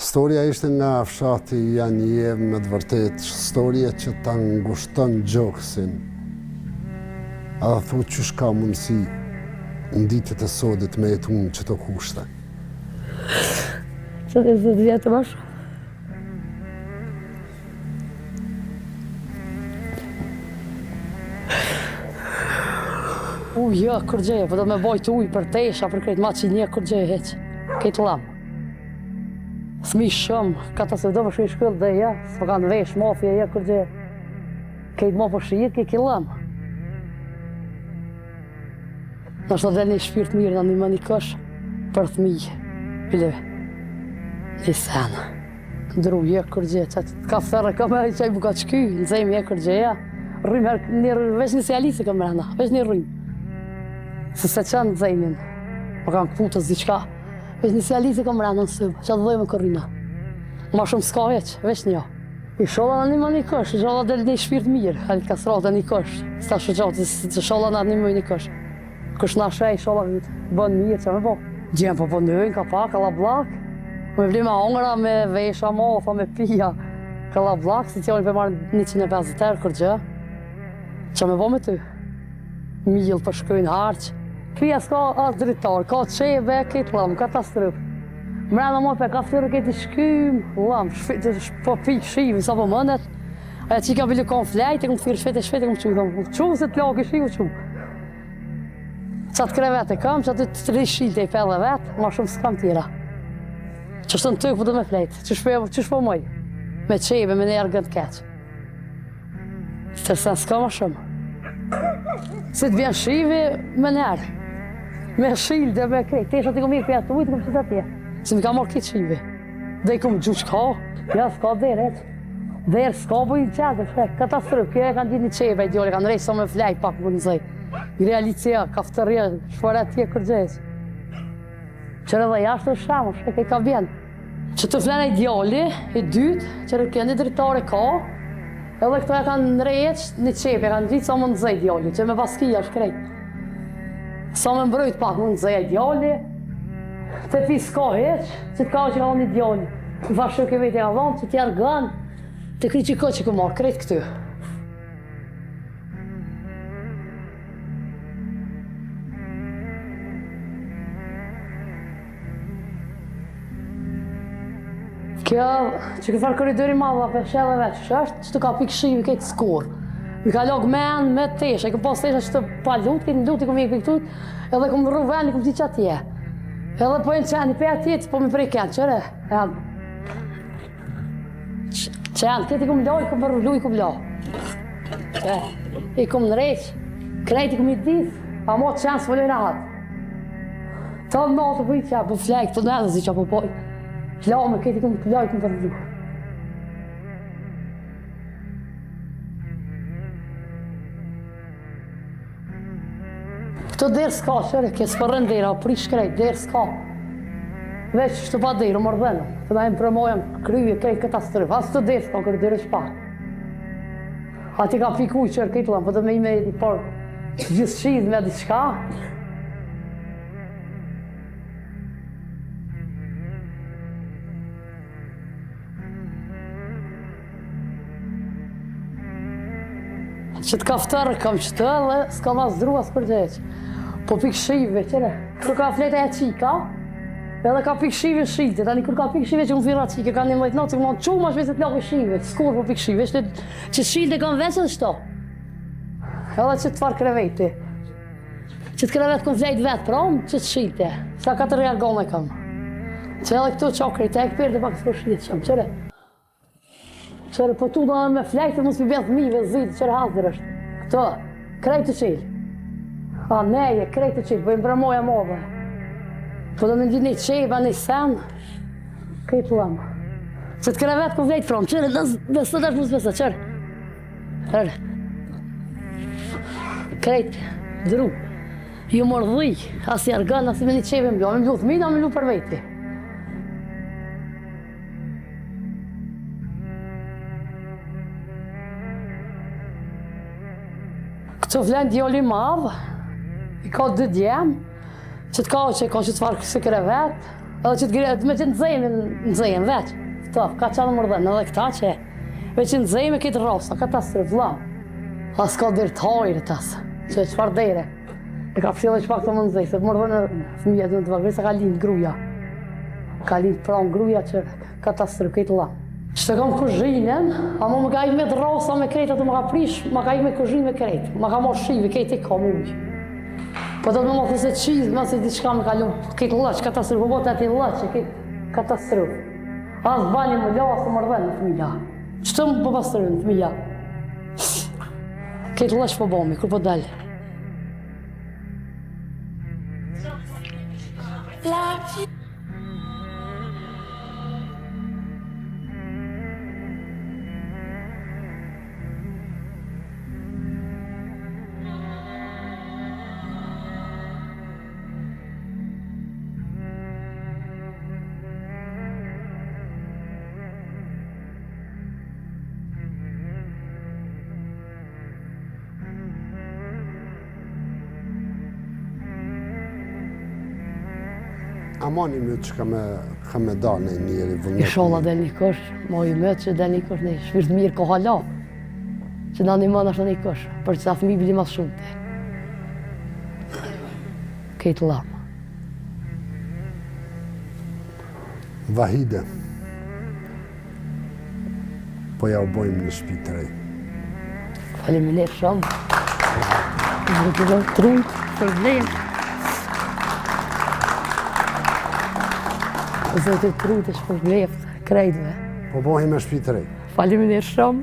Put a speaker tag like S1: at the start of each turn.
S1: Storia ishte nga fshati Janjev me të vërtet, storia që ta ngushton gjoksin. A dhe thu qysh ka mundësi në ditët e sodit me jetu në qëto kushte?
S2: Që të 10 vjetë më shumë. Jo, kërgje, po do me bojt uj për tesha, për krejt ma që një kërgje heq. Kejt lamë. Thmi shumë, ka të se do për shkoj shkull dhe ja, s'po kanë vesh mafja ja kërgje. Kejt ma për shijit, kejt lamë. Nështë dhe një shpirt mirë në një më një kësh për thmi. Pile, një senë. Ndru, je kërgje, që ka fërë, ka me që i buka qky, në zemi je kërgje, ja. Rrim, veç një sjalisë ka mrena, veç një rrim. Se se qënë në zemin, më kanë këputës diqka, veç një sjalisë ka mrena në sëbë, që atë dhejme kërrina. Ma shumë s'ka veç, veç një. I shola në një më një kësh, i shola dhe një shpirt mirë, halit ka srate një kësh, s'ta shëgjatë, që shola në atë një më një kësh. Kësh në shej, shola bën mirë, që me po. Gjemë po nëjnë, ka pa, ka la blak. Me vli me angra, me vesha, mofa, me pija. Ka la blak, si tjoni për marrë 150 erë kërgjë. Që me po me ty? Milë për shkojnë harqë. Pija s'ka asë dritar, ka qeve, këtë lamë, katastrofë. Mrena më për kaftyrë këtë shkymë, lamë, po pikë shivi, sa po mëndet. Aja që i ka bilu kanë flejtë, e këmë thyrë shvete, këmë qumë se të lagë i shivu qumë. Qatë krevete kam, që aty të 3 shilte i pelle vetë, ma shumë s'kam tjera. Që është në tëjë po do me flejtë, që shpo moj, me qeve, me njerë gëndë keqë. Tërsen s'ka ma shumë. Si të vjen shivi, me njerë. Me shilë dhe me krejtë, tesha t'i kom mirë për jetë ujtë, kom qëtë atje. Si mi ka marrë kitë shivi. Dhe i kom gjuq ka, ja s'ka dherë, dherë s'ka bujnë qëtë, katastrofë, kjo e kanë gjithë një qeve, i djole, kanë rejtë sa me flejtë pak më nëzëj. Realicia, kaftëria, shfare atje kërgjes. Qërë dhe jashtë të shemë, shkej ka vjen. Që të flenë i djali, i dytë, qërë këndi dritare ka, edhe këto e kanë nrejeq, një qepe, kanë gjithë sa më nëzëj djali, që me baskija shkrejt. Sa me mbrojt pak më nëzëj djali, të pi s'ka heq, që të ka që ka një djali. Në fashë ke vete ka dhonë, që t'jarë gënë, të kri që ka që ku marë, krejt këtu. Kjo, që këfar koridori madha për shelle veç, që është që të ka pikë shivi këtë skorë. Mi ka logë men me tesha, i këm pas tesha që të pa lutë, këtë lutë i këm ikë për këtut, edhe këm rru ven, i këm ti që atje. Edhe po e në qenë, i pe atje, po me prej kënë, qëre? Qenë, këtë i këm lo, i këm rru, i këm lo. I këm në reqë, krejt i këm i disë, pa mo të qenë së më lojnë ahatë. Ta në natë për i që, për flejkë, të në edhe zi që po pojë. Plame, këtë i këmë të lajtë në përru. Këto derë s'ka, qëre, kësë përën dera, prish krejt, derë s'ka. Veç që të pa derë, më rëdhenë. Të da im përmojëm kryje, krejt katastrofë. Asë të derë s'ka, kërë derë shpak. Ati ka pikuj qërë këtë lamë, po të me ime i parë gjithë shizë me diçka. Që të kaftërë kam qëtë dhe s'ka ma zdru asë përgjeq. Po pikë shive, qëre. Kër ka flete e qika, edhe ka pikë shive shite. Tani kër ka pikë shive që më firra qike, ka një mëjtë natë, që më në qumë ashtë veset lagë shive. Skur po pikë shive, që shilte kam veqë dhe shto. Edhe që të farë kreveti. Që të krevet kom flejt vetë prom, që të shilte. Sa 4 jargone kam. Që edhe këto qokri, te e këpirë dhe pak s'po shite shumë, qëre. Qërë, po tu do në me flejtë, mos mi bjetë mive, zitë, qërë hazër është. Këto, krejtë të qilë. A, neje, krejtë të qilë, po i mbërmoja modhe. Po do në një qeba, një sen, krejtë lamë. Që të krevetë ku vlejtë fromë, qërë, dhe së të është mos besa, qërë. Qërë. Krejtë, dru. Ju mordhi, asë jargën, asë me një qebe mbjo, me mbjo thmina, me mbjo për vejti. Që vlenë djoli madhë, i ka 2 djemë, që të ka që të farë kësë krevet, Edhe që me që në zejmë veç. Këta, ka qanë mërdhen, edhe këta që me që në zejmë e këtë rasa, katastrofë, vla. A s'ka dherë të hajrë tasë, që e qëfar dhere. E ka pështjellë që pak të më në zejë, se mërdhen e fëmija të në të vagre, se ka linë gruja. Ka linë pranë gruja që katastrofë këtë la. Që të kam kuzhinën, ama më ka i me të rasa me krejtë, atë më ka prish, më ka i me kuzhinë me krejtë. Më ka marrë shive, krejtë i ka mujë. Po të të më më thëse qizë, më se diçka me kalon, këtë lëqë, katastrofë, po të ati lëqë, këtë katastrofë. Asë bani më la, asë më rëdhenë në fëmija. Që të më po pastërën në fëmija? Këtë lëqë po bomi, kur po dalë.
S1: Amani më që ka me da në njëri vëllëmet.
S2: Inshallah del një kësh, ma i mëtë që del një kësh, ne shpirt mirë ko hala. Që na një mënë është një kësh, për që sa fëmi bili mas shumë të. Kejtë larmë.
S1: Vahide, po ja u bojmë në shtëpi të rej.
S2: Faleminderit shumë. Në të do trujt, për vlerë. Zotit trujt është për vlerë, krejtve.
S1: Po bojmë në shtëpi të rej.
S2: Faleminderit shumë.